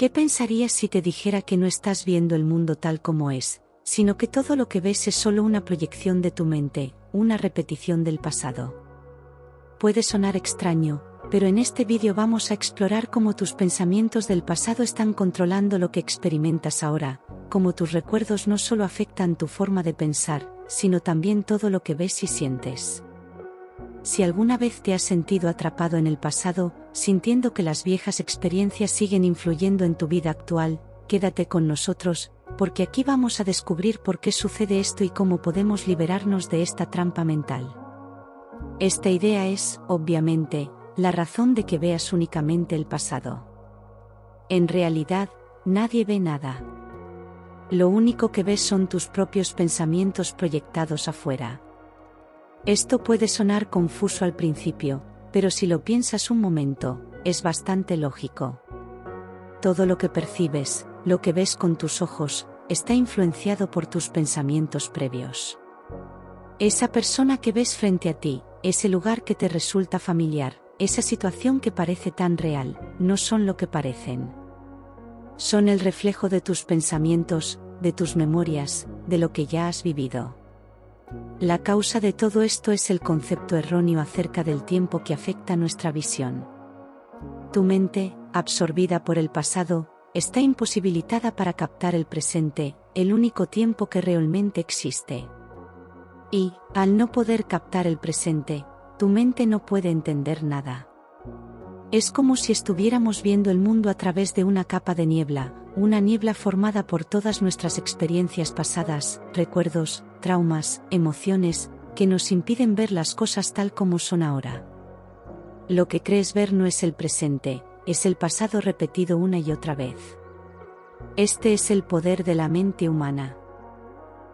¿Qué pensarías si te dijera que no estás viendo el mundo tal como es, sino que todo lo que ves es solo una proyección de tu mente, una repetición del pasado? Puede sonar extraño, pero en este vídeo vamos a explorar cómo tus pensamientos del pasado están controlando lo que experimentas ahora, cómo tus recuerdos no solo afectan tu forma de pensar, sino también todo lo que ves y sientes. Si alguna vez te has sentido atrapado en el pasado, sintiendo que las viejas experiencias siguen influyendo en tu vida actual, quédate con nosotros, porque aquí vamos a descubrir por qué sucede esto y cómo podemos liberarnos de esta trampa mental. Esta idea es, obviamente, la razón de que veas únicamente el pasado. En realidad, nadie ve nada. Lo único que ves son tus propios pensamientos proyectados afuera. Esto puede sonar confuso al principio, pero si lo piensas un momento, es bastante lógico. Todo lo que percibes, lo que ves con tus ojos, está influenciado por tus pensamientos previos. Esa persona que ves frente a ti, ese lugar que te resulta familiar, esa situación que parece tan real, no son lo que parecen. Son el reflejo de tus pensamientos, de tus memorias, de lo que ya has vivido. La causa de todo esto es el concepto erróneo acerca del tiempo que afecta nuestra visión. Tu mente, absorbida por el pasado, está imposibilitada para captar el presente, el único tiempo que realmente existe. Y, al no poder captar el presente, tu mente no puede entender nada. Es como si estuviéramos viendo el mundo a través de una capa de niebla, una niebla formada por todas nuestras experiencias pasadas, recuerdos, traumas, emociones, que nos impiden ver las cosas tal como son ahora. Lo que crees ver no es el presente, es el pasado repetido una y otra vez. Este es el poder de la mente humana.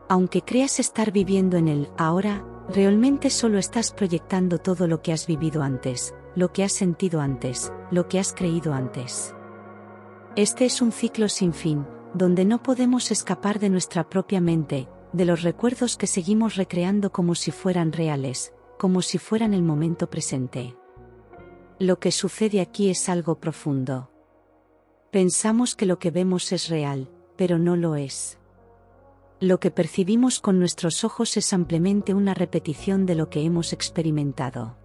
Aunque creas estar viviendo en el ahora, realmente solo estás proyectando todo lo que has vivido antes, lo que has sentido antes, lo que has creído antes. Este es un ciclo sin fin, donde no podemos escapar de nuestra propia mente, de los recuerdos que seguimos recreando como si fueran reales, como si fueran el momento presente. Lo que sucede aquí es algo profundo. Pensamos que lo que vemos es real, pero no lo es. Lo que percibimos con nuestros ojos es simplemente una repetición de lo que hemos experimentado.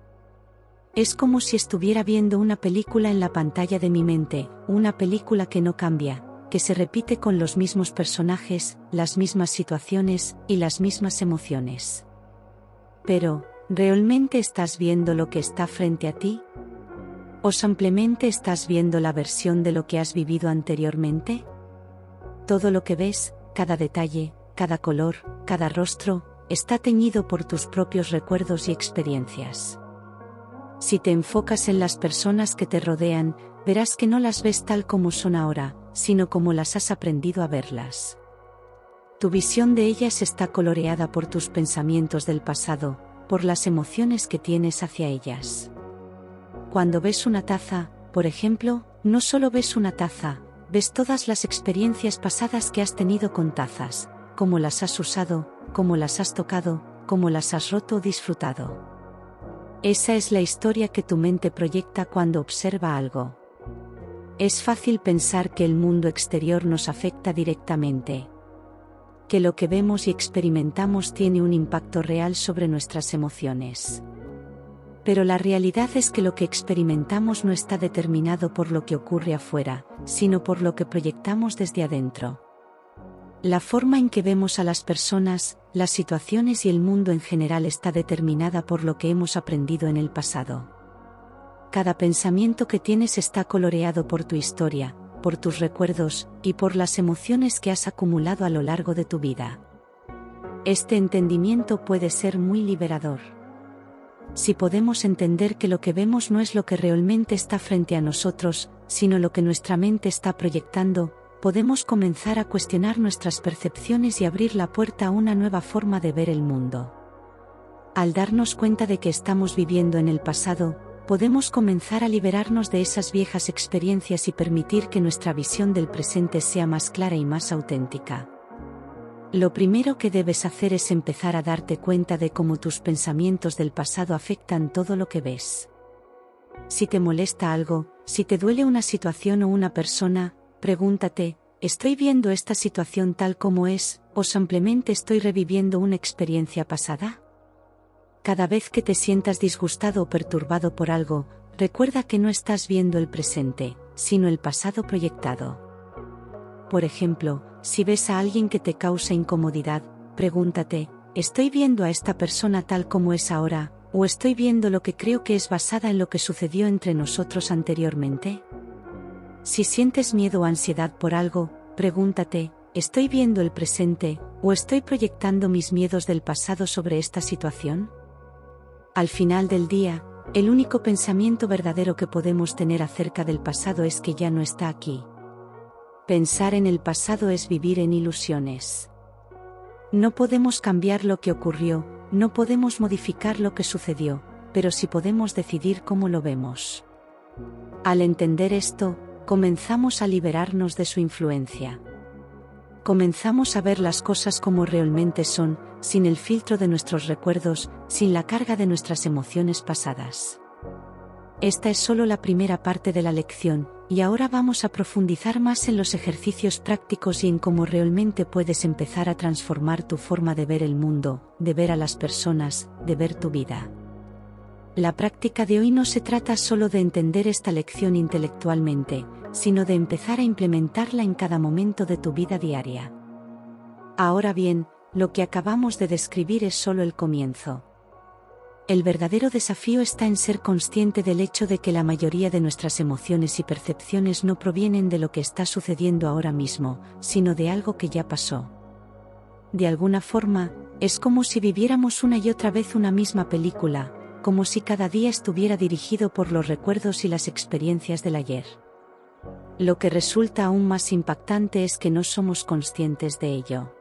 Es como si estuviera viendo una película en la pantalla de mi mente, una película que no cambia, que se repite con los mismos personajes, las mismas situaciones y las mismas emociones. Pero, ¿realmente estás viendo lo que está frente a ti? ¿O simplemente estás viendo la versión de lo que has vivido anteriormente? Todo lo que ves, cada detalle, cada color, cada rostro, está teñido por tus propios recuerdos y experiencias. Si te enfocas en las personas que te rodean, verás que no las ves tal como son ahora, sino como las has aprendido a verlas. Tu visión de ellas está coloreada por tus pensamientos del pasado, por las emociones que tienes hacia ellas. Cuando ves una taza, por ejemplo, no solo ves una taza, ves todas las experiencias pasadas que has tenido con tazas, cómo las has usado, cómo las has tocado, cómo las has roto o disfrutado. Esa es la historia que tu mente proyecta cuando observa algo. Es fácil pensar que el mundo exterior nos afecta directamente, que lo que vemos y experimentamos tiene un impacto real sobre nuestras emociones. Pero la realidad es que lo que experimentamos no está determinado por lo que ocurre afuera, sino por lo que proyectamos desde adentro. La forma en que vemos a las personas, las situaciones y el mundo en general está determinada por lo que hemos aprendido en el pasado. Cada pensamiento que tienes está coloreado por tu historia, por tus recuerdos, y por las emociones que has acumulado a lo largo de tu vida. Este entendimiento puede ser muy liberador. Si podemos entender que lo que vemos no es lo que realmente está frente a nosotros, sino lo que nuestra mente está proyectando, podemos comenzar a cuestionar nuestras percepciones y abrir la puerta a una nueva forma de ver el mundo. Al darnos cuenta de que estamos viviendo en el pasado, podemos comenzar a liberarnos de esas viejas experiencias y permitir que nuestra visión del presente sea más clara y más auténtica. Lo primero que debes hacer es empezar a darte cuenta de cómo tus pensamientos del pasado afectan todo lo que ves. Si te molesta algo, si te duele una situación o una persona, pregúntate, ¿estoy viendo esta situación tal como es, o simplemente estoy reviviendo una experiencia pasada? Cada vez que te sientas disgustado o perturbado por algo, recuerda que no estás viendo el presente, sino el pasado proyectado. Por ejemplo, si ves a alguien que te causa incomodidad, pregúntate, ¿estoy viendo a esta persona tal como es ahora, o estoy viendo lo que creo que es basada en lo que sucedió entre nosotros anteriormente? Si sientes miedo o ansiedad por algo, pregúntate, ¿estoy viendo el presente, o estoy proyectando mis miedos del pasado sobre esta situación? Al final del día, el único pensamiento verdadero que podemos tener acerca del pasado es que ya no está aquí. Pensar en el pasado es vivir en ilusiones. No podemos cambiar lo que ocurrió, no podemos modificar lo que sucedió, pero sí podemos decidir cómo lo vemos. Al entender esto, comenzamos a liberarnos de su influencia. Comenzamos a ver las cosas como realmente son, sin el filtro de nuestros recuerdos, sin la carga de nuestras emociones pasadas. Esta es solo la primera parte de la lección, y ahora vamos a profundizar más en los ejercicios prácticos y en cómo realmente puedes empezar a transformar tu forma de ver el mundo, de ver a las personas, de ver tu vida. La práctica de hoy no se trata solo de entender esta lección intelectualmente, sino de empezar a implementarla en cada momento de tu vida diaria. Ahora bien, lo que acabamos de describir es solo el comienzo. El verdadero desafío está en ser consciente del hecho de que la mayoría de nuestras emociones y percepciones no provienen de lo que está sucediendo ahora mismo, sino de algo que ya pasó. De alguna forma, es como si viviéramos una y otra vez una misma película, como si cada día estuviera dirigido por los recuerdos y las experiencias del ayer. Lo que resulta aún más impactante es que no somos conscientes de ello.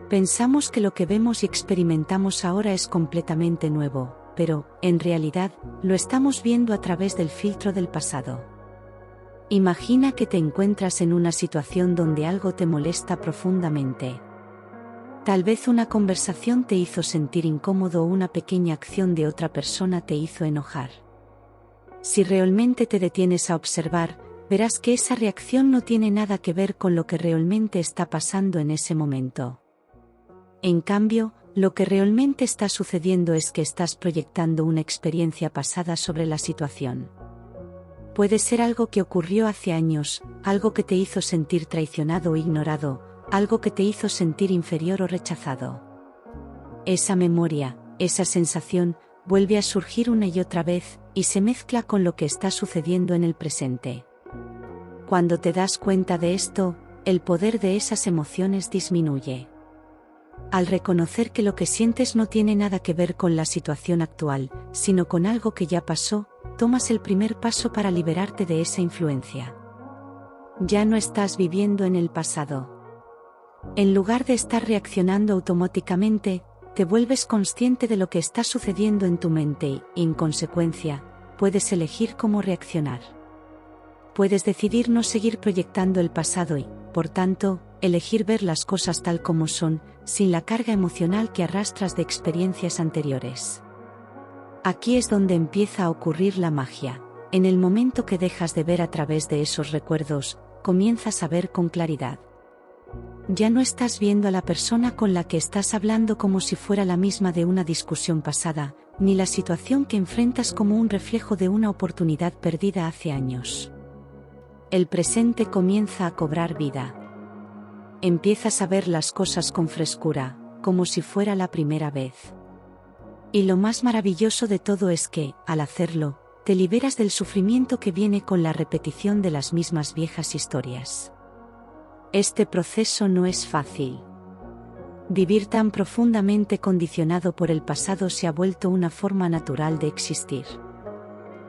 Pensamos que lo que vemos y experimentamos ahora es completamente nuevo, pero, en realidad, lo estamos viendo a través del filtro del pasado. Imagina que te encuentras en una situación donde algo te molesta profundamente. Tal vez una conversación te hizo sentir incómodo o una pequeña acción de otra persona te hizo enojar. Si realmente te detienes a observar, verás que esa reacción no tiene nada que ver con lo que realmente está pasando en ese momento. En cambio, lo que realmente está sucediendo es que estás proyectando una experiencia pasada sobre la situación. Puede ser algo que ocurrió hace años, algo que te hizo sentir traicionado o ignorado, algo que te hizo sentir inferior o rechazado. Esa memoria, esa sensación, vuelve a surgir una y otra vez, y se mezcla con lo que está sucediendo en el presente. Cuando te das cuenta de esto, el poder de esas emociones disminuye. Al reconocer que lo que sientes no tiene nada que ver con la situación actual, sino con algo que ya pasó, tomas el primer paso para liberarte de esa influencia. Ya no estás viviendo en el pasado. En lugar de estar reaccionando automáticamente, te vuelves consciente de lo que está sucediendo en tu mente y, en consecuencia, puedes elegir cómo reaccionar. Puedes decidir no seguir proyectando el pasado y, por tanto, elegir ver las cosas tal como son, sin la carga emocional que arrastras de experiencias anteriores. Aquí es donde empieza a ocurrir la magia. En el momento que dejas de ver a través de esos recuerdos, comienzas a ver con claridad. Ya no estás viendo a la persona con la que estás hablando como si fuera la misma de una discusión pasada, ni la situación que enfrentas como un reflejo de una oportunidad perdida hace años. El presente comienza a cobrar vida. Empiezas a ver las cosas con frescura, como si fuera la primera vez. Y lo más maravilloso de todo es que, al hacerlo, te liberas del sufrimiento que viene con la repetición de las mismas viejas historias. Este proceso no es fácil. Vivir tan profundamente condicionado por el pasado se ha vuelto una forma natural de existir.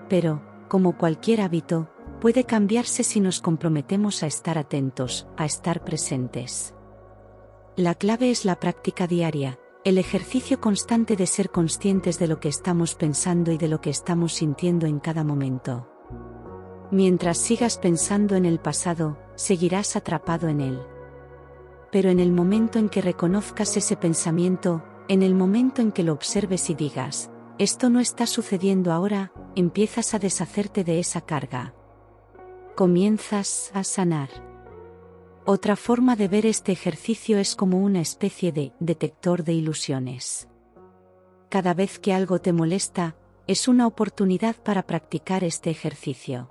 Pero, como cualquier hábito, puede cambiarse si nos comprometemos a estar atentos, a estar presentes. La clave es la práctica diaria, el ejercicio constante de ser conscientes de lo que estamos pensando y de lo que estamos sintiendo en cada momento. Mientras sigas pensando en el pasado, seguirás atrapado en él. Pero en el momento en que reconozcas ese pensamiento, en el momento en que lo observes y digas, esto no está sucediendo ahora, empiezas a deshacerte de esa carga. Comienzas a sanar. Otra forma de ver este ejercicio es como una especie de detector de ilusiones. Cada vez que algo te molesta, es una oportunidad para practicar este ejercicio.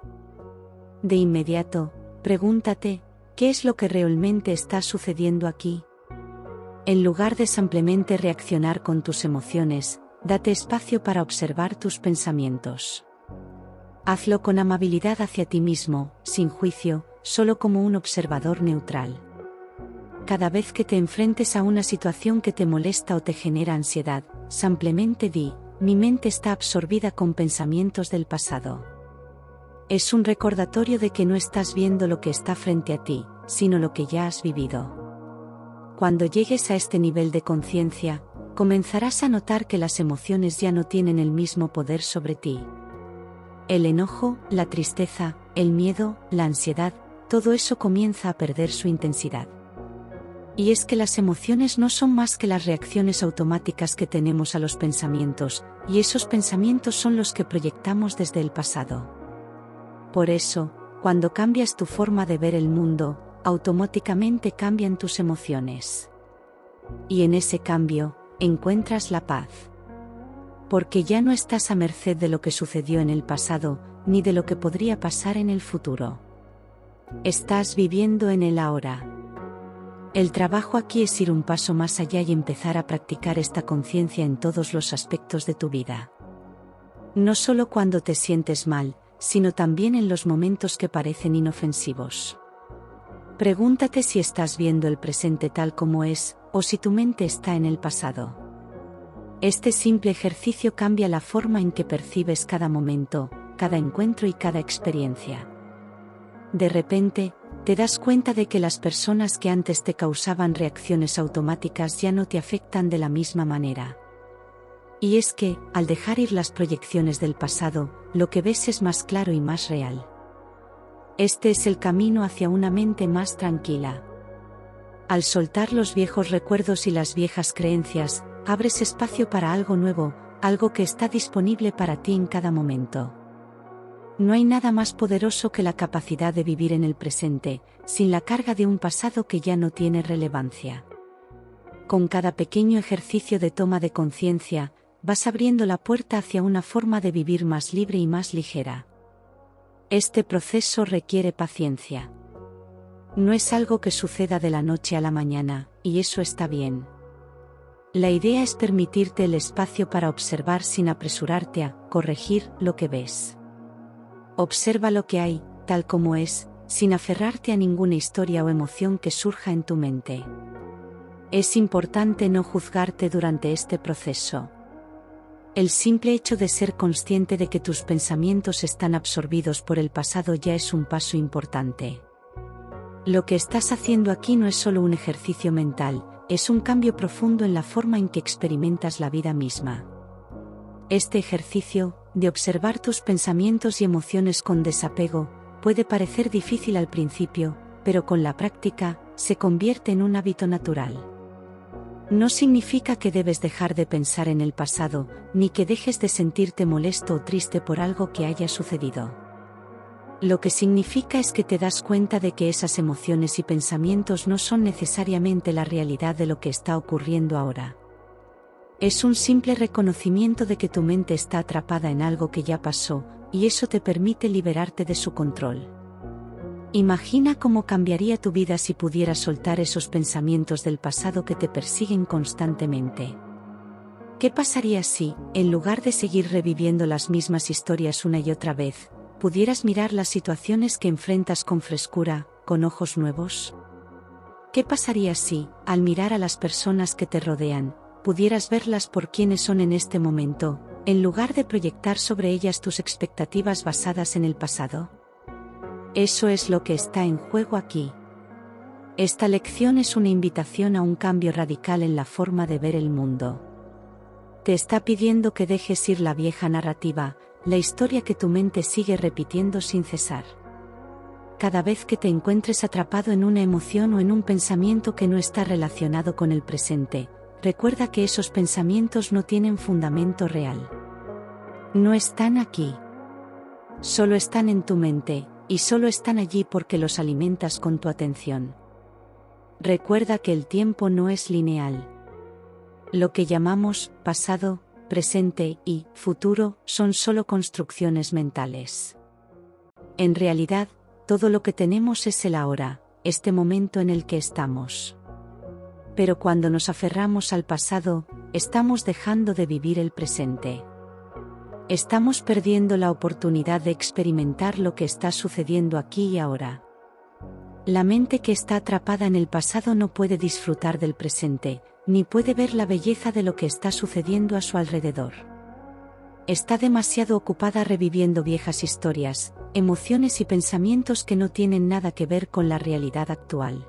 De inmediato, pregúntate, ¿qué es lo que realmente está sucediendo aquí? En lugar de simplemente reaccionar con tus emociones, date espacio para observar tus pensamientos. Hazlo con amabilidad hacia ti mismo, sin juicio, solo como un observador neutral. Cada vez que te enfrentes a una situación que te molesta o te genera ansiedad, simplemente di, mi mente está absorbida con pensamientos del pasado. Es un recordatorio de que no estás viendo lo que está frente a ti, sino lo que ya has vivido. Cuando llegues a este nivel de conciencia, comenzarás a notar que las emociones ya no tienen el mismo poder sobre ti. El enojo, la tristeza, el miedo, la ansiedad, todo eso comienza a perder su intensidad. Y es que las emociones no son más que las reacciones automáticas que tenemos a los pensamientos, y esos pensamientos son los que proyectamos desde el pasado. Por eso, cuando cambias tu forma de ver el mundo, automáticamente cambian tus emociones. Y en ese cambio, encuentras la paz. Porque ya no estás a merced de lo que sucedió en el pasado, ni de lo que podría pasar en el futuro. Estás viviendo en el ahora. El trabajo aquí es ir un paso más allá y empezar a practicar esta conciencia en todos los aspectos de tu vida. No solo cuando te sientes mal, sino también en los momentos que parecen inofensivos. Pregúntate si estás viendo el presente tal como es, o si tu mente está en el pasado. Este simple ejercicio cambia la forma en que percibes cada momento, cada encuentro y cada experiencia. De repente, te das cuenta de que las personas que antes te causaban reacciones automáticas ya no te afectan de la misma manera. Y es que, al dejar ir las proyecciones del pasado, lo que ves es más claro y más real. Este es el camino hacia una mente más tranquila. Al soltar los viejos recuerdos y las viejas creencias, abres espacio para algo nuevo, algo que está disponible para ti en cada momento. No hay nada más poderoso que la capacidad de vivir en el presente, sin la carga de un pasado que ya no tiene relevancia. Con cada pequeño ejercicio de toma de conciencia, vas abriendo la puerta hacia una forma de vivir más libre y más ligera. Este proceso requiere paciencia. No es algo que suceda de la noche a la mañana, y eso está bien. La idea es permitirte el espacio para observar sin apresurarte a corregir lo que ves. Observa lo que hay, tal como es, sin aferrarte a ninguna historia o emoción que surja en tu mente. Es importante no juzgarte durante este proceso. El simple hecho de ser consciente de que tus pensamientos están absorbidos por el pasado ya es un paso importante. Lo que estás haciendo aquí no es solo un ejercicio mental, es un cambio profundo en la forma en que experimentas la vida misma. Este ejercicio, de observar tus pensamientos y emociones con desapego, puede parecer difícil al principio, pero con la práctica, se convierte en un hábito natural. No significa que debes dejar de pensar en el pasado, ni que dejes de sentirte molesto o triste por algo que haya sucedido. Lo que significa es que te das cuenta de que esas emociones y pensamientos no son necesariamente la realidad de lo que está ocurriendo ahora. Es un simple reconocimiento de que tu mente está atrapada en algo que ya pasó, y eso te permite liberarte de su control. Imagina cómo cambiaría tu vida si pudieras soltar esos pensamientos del pasado que te persiguen constantemente. ¿Qué pasaría si, en lugar de seguir reviviendo las mismas historias una y otra vez, pudieras mirar las situaciones que enfrentas con frescura, con ojos nuevos? ¿Qué pasaría si, al mirar a las personas que te rodean, pudieras verlas por quienes son en este momento, en lugar de proyectar sobre ellas tus expectativas basadas en el pasado? Eso es lo que está en juego aquí. Esta lección es una invitación a un cambio radical en la forma de ver el mundo. Te está pidiendo que dejes ir la vieja narrativa, la historia que tu mente sigue repitiendo sin cesar. Cada vez que te encuentres atrapado en una emoción o en un pensamiento que no está relacionado con el presente, recuerda que esos pensamientos no tienen fundamento real. No están aquí. Solo están en tu mente, y solo están allí porque los alimentas con tu atención. Recuerda que el tiempo no es lineal. Lo que llamamos pasado, presente y futuro son solo construcciones mentales. En realidad, todo lo que tenemos es el ahora, este momento en el que estamos. Pero cuando nos aferramos al pasado, estamos dejando de vivir el presente. Estamos perdiendo la oportunidad de experimentar lo que está sucediendo aquí y ahora. La mente que está atrapada en el pasado no puede disfrutar del presente, ni puede ver la belleza de lo que está sucediendo a su alrededor. Está demasiado ocupada reviviendo viejas historias, emociones y pensamientos que no tienen nada que ver con la realidad actual.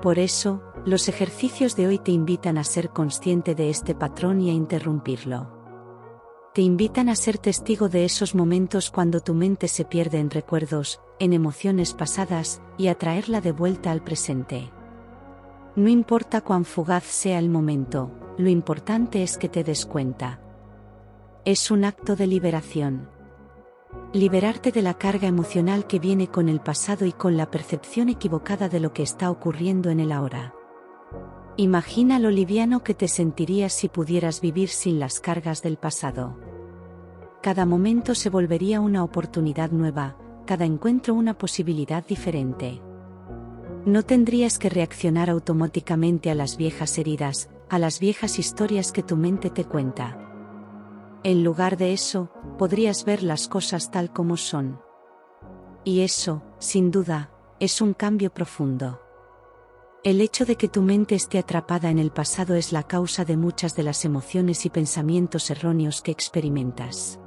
Por eso, los ejercicios de hoy te invitan a ser consciente de este patrón y a interrumpirlo. Te invitan a ser testigo de esos momentos cuando tu mente se pierde en recuerdos, en emociones pasadas, y a traerla de vuelta al presente. No importa cuán fugaz sea el momento, lo importante es que te des cuenta. Es un acto de liberación. Liberarte de la carga emocional que viene con el pasado y con la percepción equivocada de lo que está ocurriendo en el ahora. Imagina lo liviano que te sentirías si pudieras vivir sin las cargas del pasado. Cada momento se volvería una oportunidad nueva, cada encuentro una posibilidad diferente. No tendrías que reaccionar automáticamente a las viejas heridas, a las viejas historias que tu mente te cuenta. En lugar de eso, podrías ver las cosas tal como son. Y eso, sin duda, es un cambio profundo. El hecho de que tu mente esté atrapada en el pasado es la causa de muchas de las emociones y pensamientos erróneos que experimentas.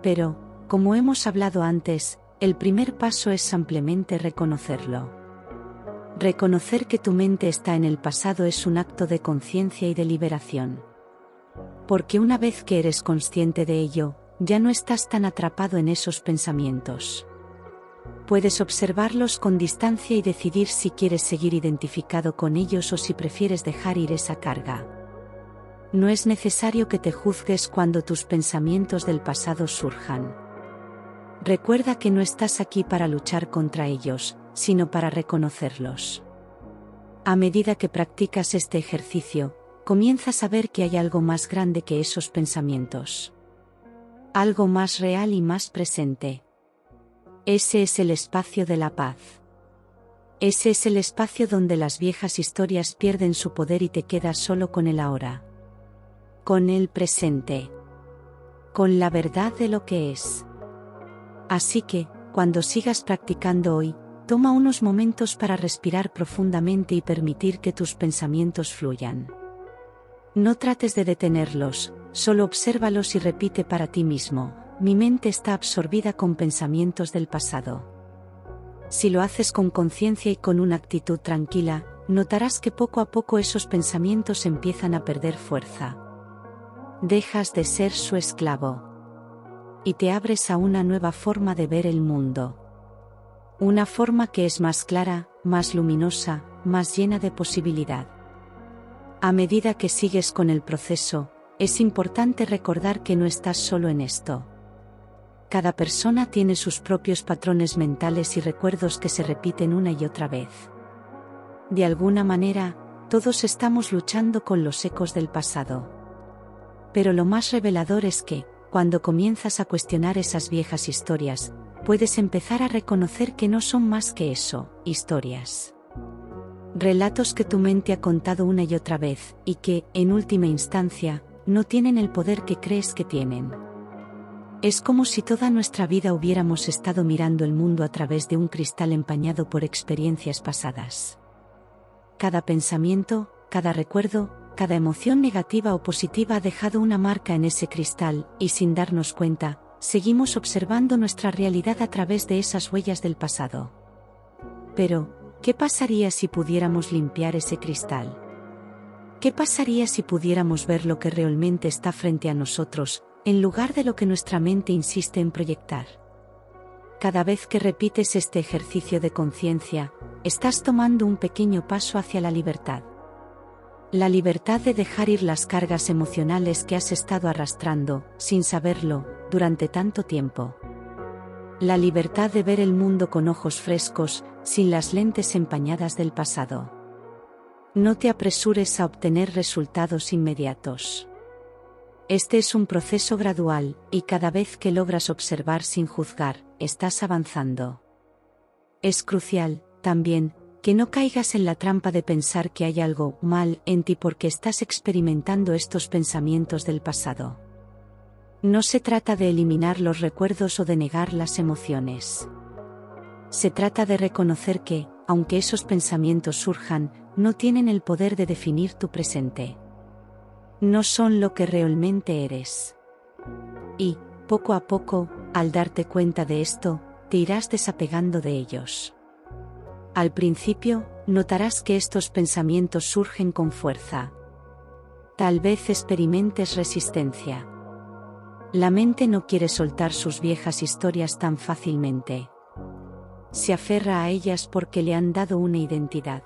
Pero, como hemos hablado antes, el primer paso es simplemente reconocerlo. Reconocer que tu mente está en el pasado es un acto de conciencia y de liberación. Porque una vez que eres consciente de ello, ya no estás tan atrapado en esos pensamientos. Puedes observarlos con distancia y decidir si quieres seguir identificado con ellos o si prefieres dejar ir esa carga. No es necesario que te juzgues cuando tus pensamientos del pasado surjan. Recuerda que no estás aquí para luchar contra ellos, sino para reconocerlos. A medida que practicas este ejercicio, comienzas a ver que hay algo más grande que esos pensamientos. Algo más real y más presente. Ese es el espacio de la paz. Ese es el espacio donde las viejas historias pierden su poder y te quedas solo con el ahora. Con el presente. Con la verdad de lo que es. Así que, cuando sigas practicando hoy, toma unos momentos para respirar profundamente y permitir que tus pensamientos fluyan. No trates de detenerlos, solo obsérvalos y repite para ti mismo: mi mente está absorbida con pensamientos del pasado. Si lo haces con conciencia y con una actitud tranquila, notarás que poco a poco esos pensamientos empiezan a perder fuerza. Dejas de ser su esclavo. Y te abres a una nueva forma de ver el mundo. Una forma que es más clara, más luminosa, más llena de posibilidad. A medida que sigues con el proceso, es importante recordar que no estás solo en esto. Cada persona tiene sus propios patrones mentales y recuerdos que se repiten una y otra vez. De alguna manera, todos estamos luchando con los ecos del pasado. Pero lo más revelador es que, cuando comienzas a cuestionar esas viejas historias, puedes empezar a reconocer que no son más que eso, historias. Relatos que tu mente ha contado una y otra vez, y que, en última instancia, no tienen el poder que crees que tienen. Es como si toda nuestra vida hubiéramos estado mirando el mundo a través de un cristal empañado por experiencias pasadas. Cada pensamiento, cada recuerdo, cada emoción negativa o positiva ha dejado una marca en ese cristal, y sin darnos cuenta, seguimos observando nuestra realidad a través de esas huellas del pasado. Pero, ¿qué pasaría si pudiéramos limpiar ese cristal? ¿Qué pasaría si pudiéramos ver lo que realmente está frente a nosotros, en lugar de lo que nuestra mente insiste en proyectar? Cada vez que repites este ejercicio de conciencia, estás tomando un pequeño paso hacia la libertad. La libertad de dejar ir las cargas emocionales que has estado arrastrando, sin saberlo, durante tanto tiempo. La libertad de ver el mundo con ojos frescos, sin las lentes empañadas del pasado. No te apresures a obtener resultados inmediatos. Este es un proceso gradual, y cada vez que logras observar sin juzgar, estás avanzando. Es crucial, también, que no caigas en la trampa de pensar que hay algo mal en ti porque estás experimentando estos pensamientos del pasado. No se trata de eliminar los recuerdos o de negar las emociones. Se trata de reconocer que, aunque esos pensamientos surjan, no tienen el poder de definir tu presente. No son lo que realmente eres. Y, poco a poco, al darte cuenta de esto, te irás desapegando de ellos. Al principio, notarás que estos pensamientos surgen con fuerza. Tal vez experimentes resistencia. La mente no quiere soltar sus viejas historias tan fácilmente. Se aferra a ellas porque le han dado una identidad.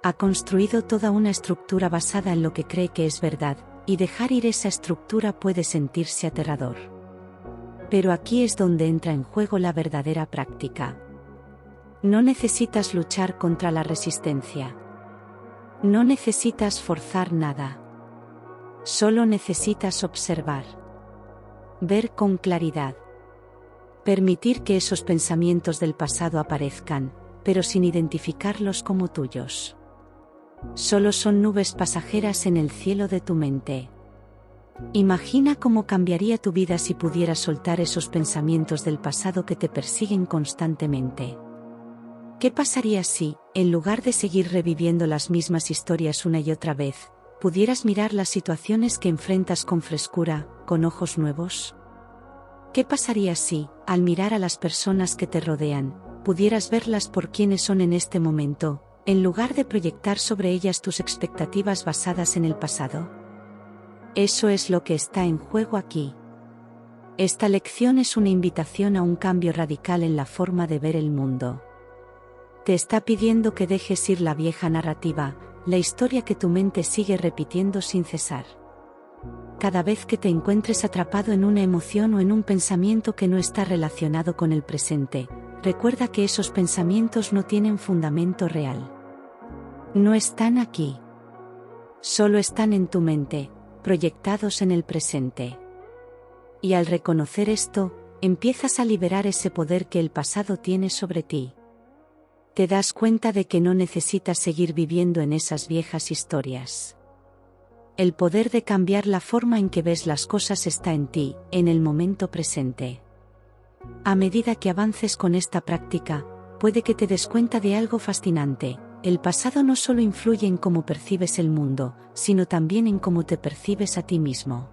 Ha construido toda una estructura basada en lo que cree que es verdad, y dejar ir esa estructura puede sentirse aterrador. Pero aquí es donde entra en juego la verdadera práctica. No necesitas luchar contra la resistencia. No necesitas forzar nada. Solo necesitas observar. Ver con claridad. Permitir que esos pensamientos del pasado aparezcan, pero sin identificarlos como tuyos. Solo son nubes pasajeras en el cielo de tu mente. Imagina cómo cambiaría tu vida si pudieras soltar esos pensamientos del pasado que te persiguen constantemente. ¿Qué pasaría si, en lugar de seguir reviviendo las mismas historias una y otra vez, pudieras mirar las situaciones que enfrentas con frescura, con ojos nuevos? ¿Qué pasaría si, al mirar a las personas que te rodean, pudieras verlas por quienes son en este momento, en lugar de proyectar sobre ellas tus expectativas basadas en el pasado? Eso es lo que está en juego aquí. Esta lección es una invitación a un cambio radical en la forma de ver el mundo. Te está pidiendo que dejes ir la vieja narrativa, la historia que tu mente sigue repitiendo sin cesar. Cada vez que te encuentres atrapado en una emoción o en un pensamiento que no está relacionado con el presente, recuerda que esos pensamientos no tienen fundamento real. No están aquí. Solo están en tu mente, proyectados en el presente. Y al reconocer esto, empiezas a liberar ese poder que el pasado tiene sobre ti. Te das cuenta de que no necesitas seguir viviendo en esas viejas historias. El poder de cambiar la forma en que ves las cosas está en ti, en el momento presente. A medida que avances con esta práctica, puede que te des cuenta de algo fascinante. El pasado no solo influye en cómo percibes el mundo, sino también en cómo te percibes a ti mismo.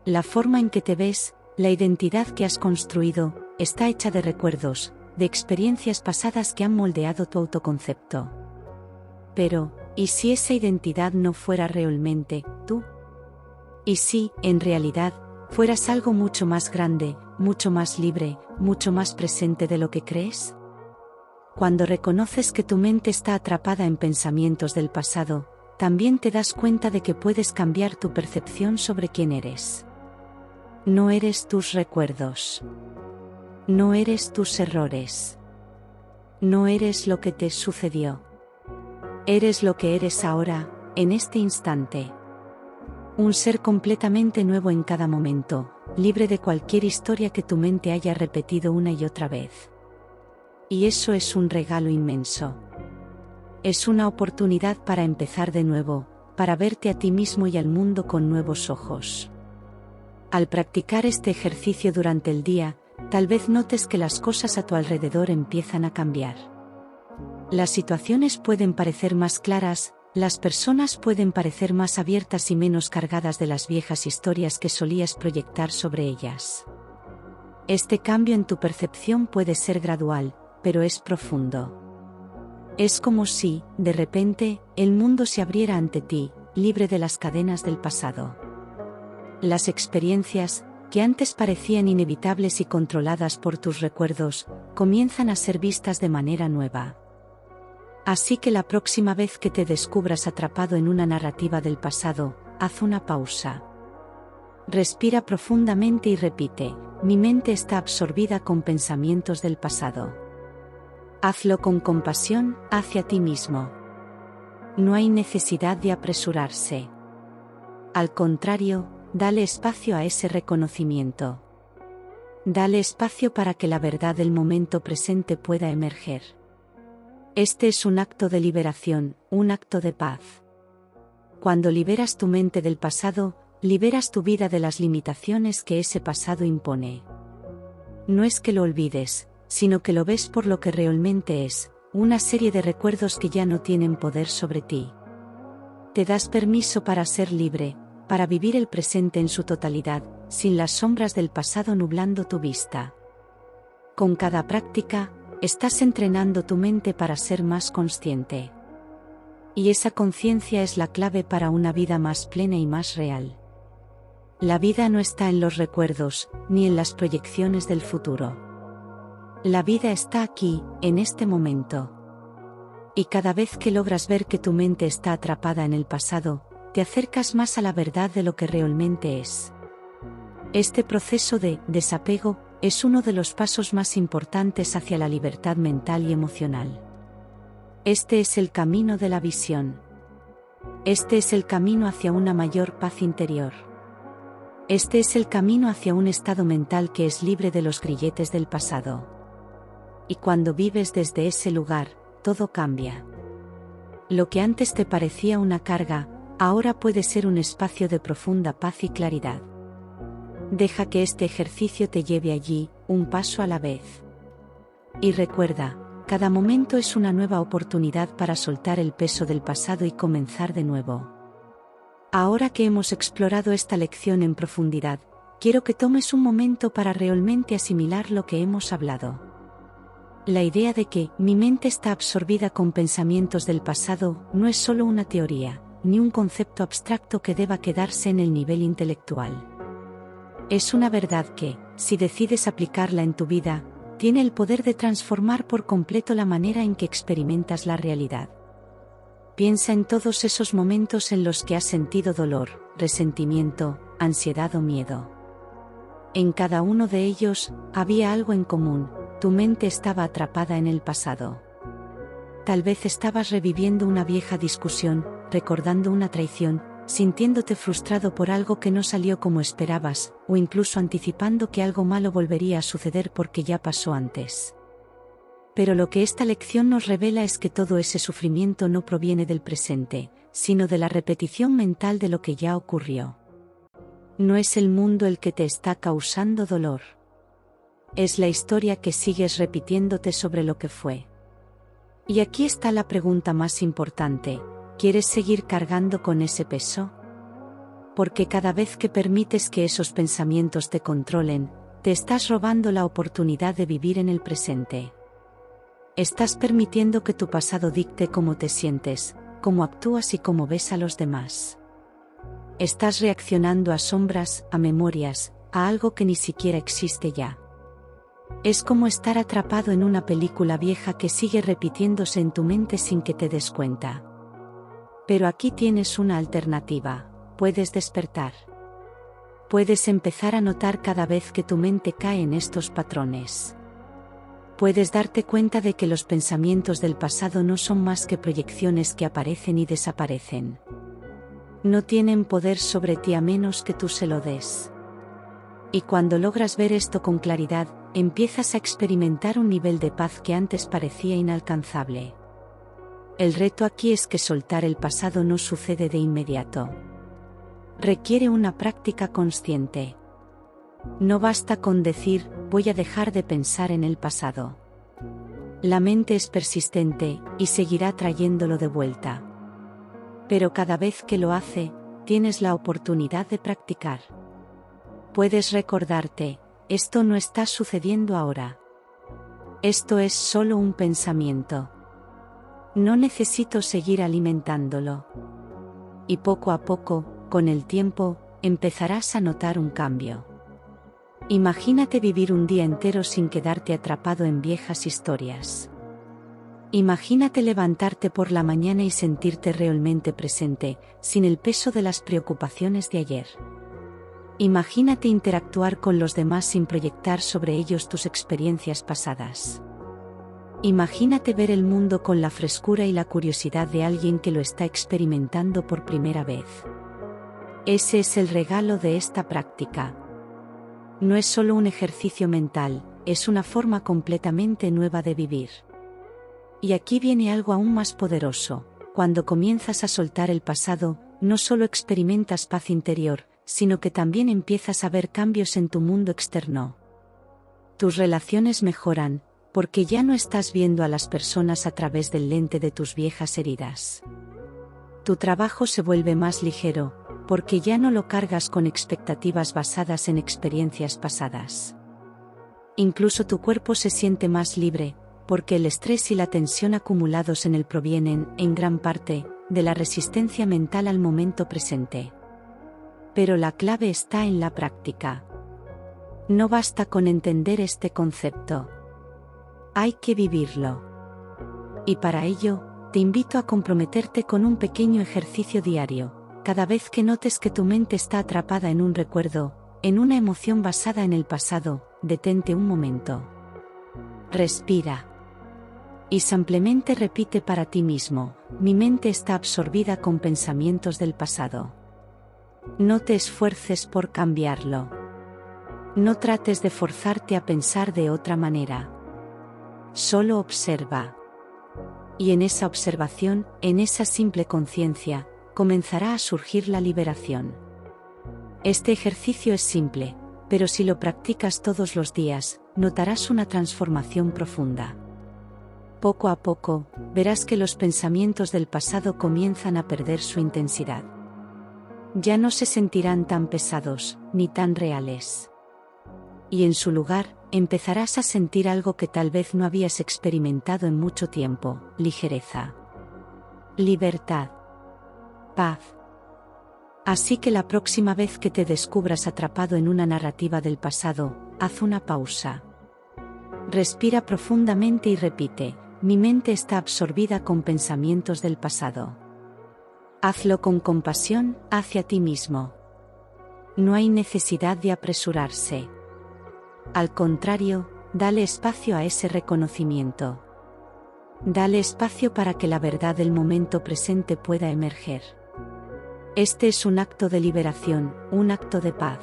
La forma en que te ves, la identidad que has construido, está hecha de recuerdos, de experiencias pasadas que han moldeado tu autoconcepto. Pero, ¿y si esa identidad no fuera realmente tú? ¿Y si, en realidad, fueras algo mucho más grande, mucho más libre, mucho más presente de lo que crees? Cuando reconoces que tu mente está atrapada en pensamientos del pasado, también te das cuenta de que puedes cambiar tu percepción sobre quién eres. No eres tus recuerdos. No eres tus errores. No eres lo que te sucedió. Eres lo que eres ahora, en este instante. Un ser completamente nuevo en cada momento, libre de cualquier historia que tu mente haya repetido una y otra vez. Y eso es un regalo inmenso. Es una oportunidad para empezar de nuevo, para verte a ti mismo y al mundo con nuevos ojos. Al practicar este ejercicio durante el día, tal vez notes que las cosas a tu alrededor empiezan a cambiar. Las situaciones pueden parecer más claras, las personas pueden parecer más abiertas y menos cargadas de las viejas historias que solías proyectar sobre ellas. Este cambio en tu percepción puede ser gradual, pero es profundo. Es como si, de repente, el mundo se abriera ante ti, libre de las cadenas del pasado. Las experiencias, que antes parecían inevitables y controladas por tus recuerdos, comienzan a ser vistas de manera nueva. Así que la próxima vez que te descubras atrapado en una narrativa del pasado, haz una pausa. Respira profundamente y repite: mi mente está absorbida con pensamientos del pasado. Hazlo con compasión hacia ti mismo. No hay necesidad de apresurarse. Al contrario, dale espacio a ese reconocimiento. Dale espacio para que la verdad del momento presente pueda emerger. Este es un acto de liberación, un acto de paz. Cuando liberas tu mente del pasado, liberas tu vida de las limitaciones que ese pasado impone. No es que lo olvides, sino que lo ves por lo que realmente es, una serie de recuerdos que ya no tienen poder sobre ti. Te das permiso para ser libre, para vivir el presente en su totalidad, sin las sombras del pasado nublando tu vista. Con cada práctica, estás entrenando tu mente para ser más consciente. Y esa conciencia es la clave para una vida más plena y más real. La vida no está en los recuerdos, ni en las proyecciones del futuro. La vida está aquí, en este momento. Y cada vez que logras ver que tu mente está atrapada en el pasado, te acercas más a la verdad de lo que realmente es. Este proceso de desapego es uno de los pasos más importantes hacia la libertad mental y emocional. Este es el camino de la visión. Este es el camino hacia una mayor paz interior. Este es el camino hacia un estado mental que es libre de los grilletes del pasado. Y cuando vives desde ese lugar, todo cambia. Lo que antes te parecía una carga, ahora puede ser un espacio de profunda paz y claridad. Deja que este ejercicio te lleve allí, un paso a la vez. Y recuerda, cada momento es una nueva oportunidad para soltar el peso del pasado y comenzar de nuevo. Ahora que hemos explorado esta lección en profundidad, quiero que tomes un momento para realmente asimilar lo que hemos hablado. La idea de que mi mente está absorbida con pensamientos del pasado no es solo una teoría, ni un concepto abstracto que deba quedarse en el nivel intelectual. Es una verdad que, si decides aplicarla en tu vida, tiene el poder de transformar por completo la manera en que experimentas la realidad. Piensa en todos esos momentos en los que has sentido dolor, resentimiento, ansiedad o miedo. En cada uno de ellos, había algo en común: tu mente estaba atrapada en el pasado. Tal vez estabas reviviendo una vieja discusión, recordando una traición, sintiéndote frustrado por algo que no salió como esperabas, o incluso anticipando que algo malo volvería a suceder porque ya pasó antes. Pero lo que esta lección nos revela es que todo ese sufrimiento no proviene del presente, sino de la repetición mental de lo que ya ocurrió. No es el mundo el que te está causando dolor. Es la historia que sigues repitiéndote sobre lo que fue. Y aquí está la pregunta más importante: ¿quieres seguir cargando con ese peso? Porque cada vez que permites que esos pensamientos te controlen, te estás robando la oportunidad de vivir en el presente. Estás permitiendo que tu pasado dicte cómo te sientes, cómo actúas y cómo ves a los demás. Estás reaccionando a sombras, a memorias, a algo que ni siquiera existe ya. Es como estar atrapado en una película vieja que sigue repitiéndose en tu mente sin que te des cuenta. Pero aquí tienes una alternativa: puedes despertar. Puedes empezar a notar cada vez que tu mente cae en estos patrones. Puedes darte cuenta de que los pensamientos del pasado no son más que proyecciones que aparecen y desaparecen. No tienen poder sobre ti a menos que tú se lo des. Y cuando logras ver esto con claridad, empiezas a experimentar un nivel de paz que antes parecía inalcanzable. El reto aquí es que soltar el pasado no sucede de inmediato. Requiere una práctica consciente. No basta con decir: voy a dejar de pensar en el pasado. La mente es persistente, y seguirá trayéndolo de vuelta. Pero cada vez que lo hace, tienes la oportunidad de practicar. Puedes recordarte: esto no está sucediendo ahora. Esto es solo un pensamiento. No necesito seguir alimentándolo. Y poco a poco, con el tiempo, empezarás a notar un cambio. Imagínate vivir un día entero sin quedarte atrapado en viejas historias. Imagínate levantarte por la mañana y sentirte realmente presente, sin el peso de las preocupaciones de ayer. Imagínate interactuar con los demás sin proyectar sobre ellos tus experiencias pasadas. Imagínate ver el mundo con la frescura y la curiosidad de alguien que lo está experimentando por primera vez. Ese es el regalo de esta práctica. No es solo un ejercicio mental, es una forma completamente nueva de vivir. Y aquí viene algo aún más poderoso. Cuando comienzas a soltar el pasado, no solo experimentas paz interior, sino que también empiezas a ver cambios en tu mundo externo. Tus relaciones mejoran, porque ya no estás viendo a las personas a través del lente de tus viejas heridas. Tu trabajo se vuelve más ligero, porque ya no lo cargas con expectativas basadas en experiencias pasadas. Incluso tu cuerpo se siente más libre, porque el estrés y la tensión acumulados en él provienen, en gran parte, de la resistencia mental al momento presente. Pero la clave está en la práctica. No basta con entender este concepto. Hay que vivirlo. Y para ello, te invito a comprometerte con un pequeño ejercicio diario. Cada vez que notes que tu mente está atrapada en un recuerdo, en una emoción basada en el pasado, detente un momento. Respira. Y simplemente repite para ti mismo: mi mente está absorbida con pensamientos del pasado. No te esfuerces por cambiarlo. No trates de forzarte a pensar de otra manera. Solo observa. Y en esa observación, en esa simple conciencia, comenzará a surgir la liberación. Este ejercicio es simple, pero si lo practicas todos los días, notarás una transformación profunda. Poco a poco, verás que los pensamientos del pasado comienzan a perder su intensidad. Ya no se sentirán tan pesados, ni tan reales. Y en su lugar, empezarás a sentir algo que tal vez no habías experimentado en mucho tiempo: ligereza, libertad, paz. Así que la próxima vez que te descubras atrapado en una narrativa del pasado, haz una pausa. Respira profundamente y repite: mi mente está absorbida con pensamientos del pasado. Hazlo con compasión hacia ti mismo. No hay necesidad de apresurarse. Al contrario, dale espacio a ese reconocimiento. Dale espacio para que la verdad del momento presente pueda emerger. Este es un acto de liberación, un acto de paz.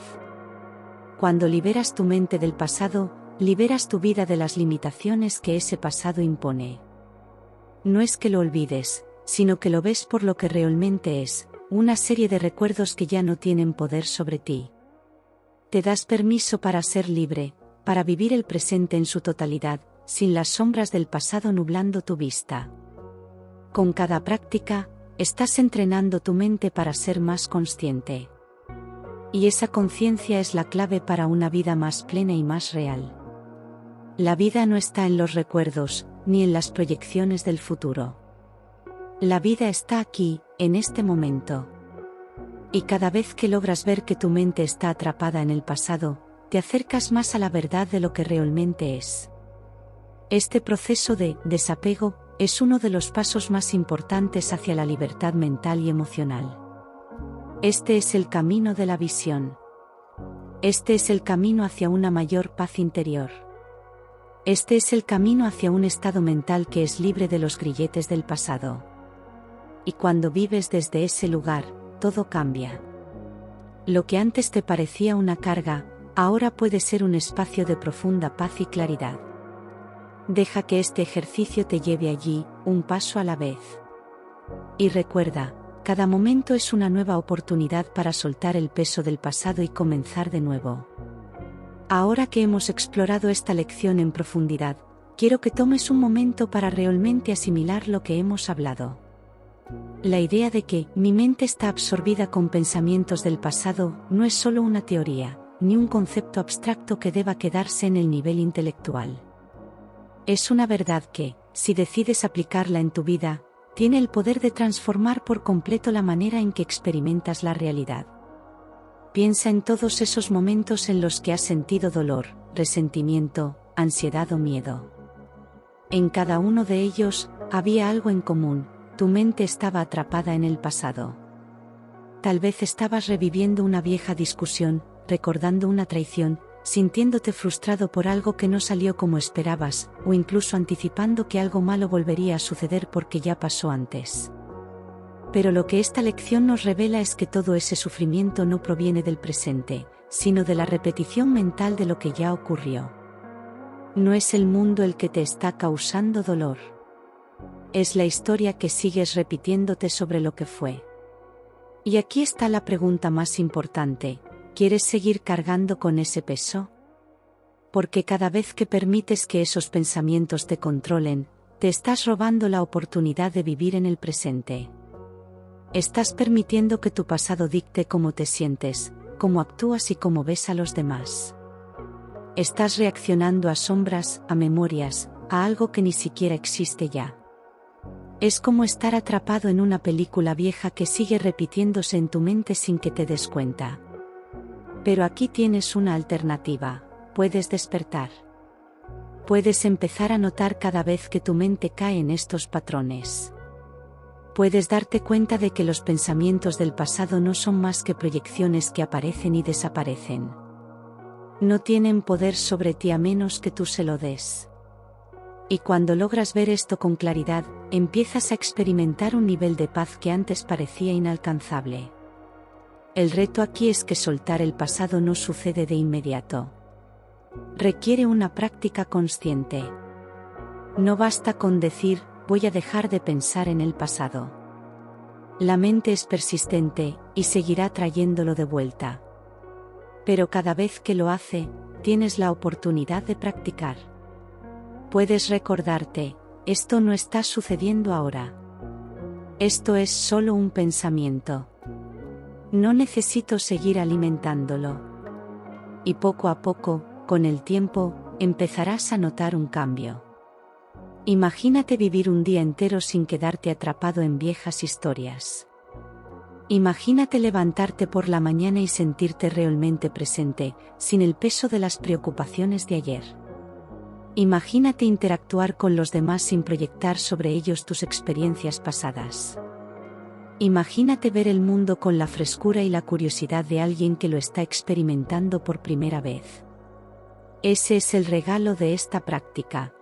Cuando liberas tu mente del pasado, liberas tu vida de las limitaciones que ese pasado impone. No es que lo olvides, sino que lo ves por lo que realmente es: una serie de recuerdos que ya no tienen poder sobre ti. Te das permiso para ser libre, para vivir el presente en su totalidad, sin las sombras del pasado nublando tu vista. Con cada práctica, estás entrenando tu mente para ser más consciente. Y esa conciencia es la clave para una vida más plena y más real. La vida no está en los recuerdos, ni en las proyecciones del futuro. La vida está aquí, en este momento. Y cada vez que logras ver que tu mente está atrapada en el pasado, te acercas más a la verdad de lo que realmente es. Este proceso de desapego es uno de los pasos más importantes hacia la libertad mental y emocional. Este es el camino de la visión. Este es el camino hacia una mayor paz interior. Este es el camino hacia un estado mental que es libre de los grilletes del pasado. Y cuando vives desde ese lugar, todo cambia. Lo que antes te parecía una carga, ahora puede ser un espacio de profunda paz y claridad. Deja que este ejercicio te lleve allí, un paso a la vez. Y recuerda, cada momento es una nueva oportunidad para soltar el peso del pasado y comenzar de nuevo. Ahora que hemos explorado esta lección en profundidad, quiero que tomes un momento para realmente asimilar lo que hemos hablado. La idea de que mi mente está absorbida con pensamientos del pasado no es solo una teoría, ni un concepto abstracto que deba quedarse en el nivel intelectual. Es una verdad que, si decides aplicarla en tu vida, tiene el poder de transformar por completo la manera en que experimentas la realidad. Piensa en todos esos momentos en los que has sentido dolor, resentimiento, ansiedad o miedo. En cada uno de ellos, había algo en común: tu mente estaba atrapada en el pasado. Tal vez estabas reviviendo una vieja discusión, recordando una traición, sintiéndote frustrado por algo que no salió como esperabas, o incluso anticipando que algo malo volvería a suceder porque ya pasó antes. Pero lo que esta lección nos revela es que todo ese sufrimiento no proviene del presente, sino de la repetición mental de lo que ya ocurrió. No es el mundo el que te está causando dolor. Es la historia que sigues repitiéndote sobre lo que fue. Y aquí está la pregunta más importante: ¿quieres seguir cargando con ese peso? Porque cada vez que permites que esos pensamientos te controlen, te estás robando la oportunidad de vivir en el presente. Estás permitiendo que tu pasado dicte cómo te sientes, cómo actúas y cómo ves a los demás. Estás reaccionando a sombras, a memorias, a algo que ni siquiera existe ya. Es como estar atrapado en una película vieja que sigue repitiéndose en tu mente sin que te des cuenta. Pero aquí tienes una alternativa: puedes despertar. Puedes empezar a notar cada vez que tu mente cae en estos patrones. Puedes darte cuenta de que los pensamientos del pasado no son más que proyecciones que aparecen y desaparecen. No tienen poder sobre ti a menos que tú se lo des. Y cuando logras ver esto con claridad, empiezas a experimentar un nivel de paz que antes parecía inalcanzable. El reto aquí es que soltar el pasado no sucede de inmediato. Requiere una práctica consciente. No basta con decir: voy a dejar de pensar en el pasado. La mente es persistente, y seguirá trayéndolo de vuelta. Pero cada vez que lo hace, tienes la oportunidad de practicar. Puedes recordarte: esto no está sucediendo ahora. Esto es solo un pensamiento. No necesito seguir alimentándolo. Y poco a poco, con el tiempo, empezarás a notar un cambio. Imagínate vivir un día entero sin quedarte atrapado en viejas historias. Imagínate levantarte por la mañana y sentirte realmente presente, sin el peso de las preocupaciones de ayer. Imagínate interactuar con los demás sin proyectar sobre ellos tus experiencias pasadas. Imagínate ver el mundo con la frescura y la curiosidad de alguien que lo está experimentando por primera vez. Ese es el regalo de esta práctica.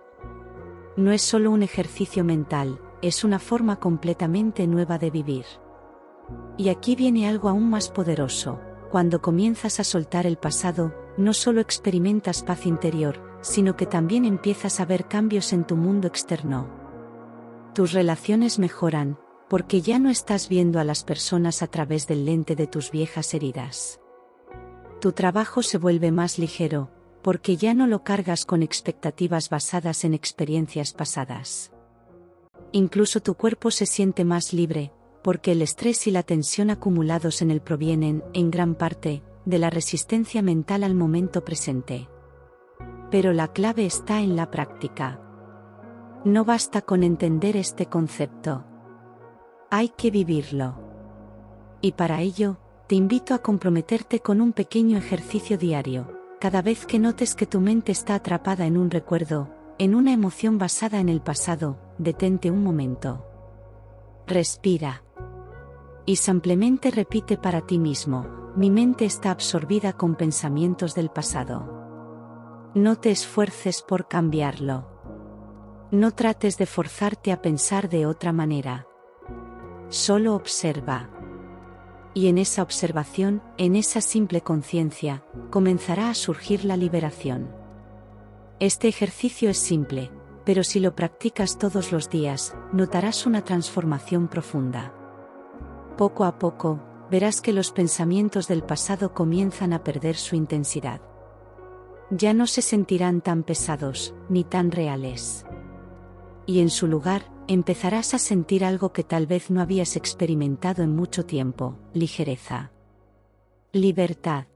No es solo un ejercicio mental, es una forma completamente nueva de vivir. Y aquí viene algo aún más poderoso: cuando comienzas a soltar el pasado, no solo experimentas paz interior, sino que también empiezas a ver cambios en tu mundo externo. Tus relaciones mejoran, porque ya no estás viendo a las personas a través del lente de tus viejas heridas. Tu trabajo se vuelve más ligero, porque ya no lo cargas con expectativas basadas en experiencias pasadas. Incluso tu cuerpo se siente más libre, porque el estrés y la tensión acumulados en él provienen, en gran parte, de la resistencia mental al momento presente. Pero la clave está en la práctica. No basta con entender este concepto. Hay que vivirlo. Y para ello, te invito a comprometerte con un pequeño ejercicio diario. Cada vez que notes que tu mente está atrapada en un recuerdo, en una emoción basada en el pasado, detente un momento. Respira. Y simplemente repite para ti mismo: mi mente está absorbida con pensamientos del pasado. No te esfuerces por cambiarlo. No trates de forzarte a pensar de otra manera. Solo observa. Y en esa observación, en esa simple conciencia, comenzará a surgir la liberación. Este ejercicio es simple, pero si lo practicas todos los días, notarás una transformación profunda. Poco a poco, verás que los pensamientos del pasado comienzan a perder su intensidad. Ya no se sentirán tan pesados, ni tan reales. Y en su lugar, empezarás a sentir algo que tal vez no habías experimentado en mucho tiempo: ligereza. Libertad.